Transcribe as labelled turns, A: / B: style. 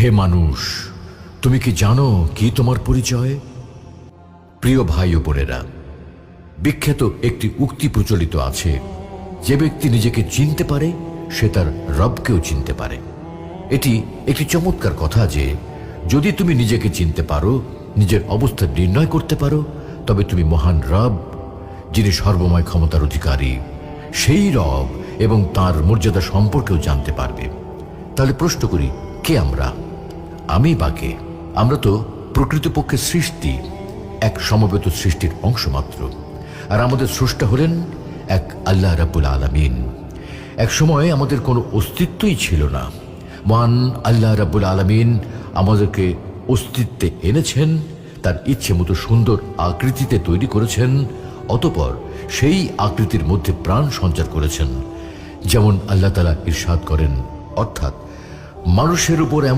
A: হে মানুষ, তুমি কি জানো কি তোমার পরিচয়? প্রিয় ভাই ও বোনেরা, বিখ্যাত একটি উক্তি প্রচলিত আছে, যে ব্যক্তি নিজেকে চিনতে পারে সে তার রবকেও চিনতে পারে। এটি একটি চমৎকার কথা যে যদি তুমি নিজেকে চিনতে পারো, নিজের অবস্থা নির্ণয় করতে পারো, তবে তুমি মহান রব, যিনি সর্বময় ক্ষমতার অধিকারী, সেই রব এবং তার মর্যাদা সম্পর্কেও জানতে পারবে। তাহলে প্রশ্ন করি, কে আমরা? আমি বা কে? আমরা তো প্রকৃতপক্ষে সৃষ্টি, এক সমবেত সৃষ্টির অংশ মাত্র। আর আমাদের স্রষ্টা হলেন এক আল্লাহ রাব্বুল আলামিন। এক সময় আমাদের কোনো অস্তিত্বই ছিল না। মহান আল্লাহ রাব্বুল আলামিন আমাদেরকে অস্তিত্বে এনেছেন, তার ইচ্ছে মতো সুন্দর আকৃতিতে তৈরি করেছেন, অতঃপর সেই আকৃতির মধ্যে প্রাণ সঞ্চার করেছেন। যেমন আল্লাহ তাআলা ইরশাদ করেন, অর্থাৎ মানুষের উপর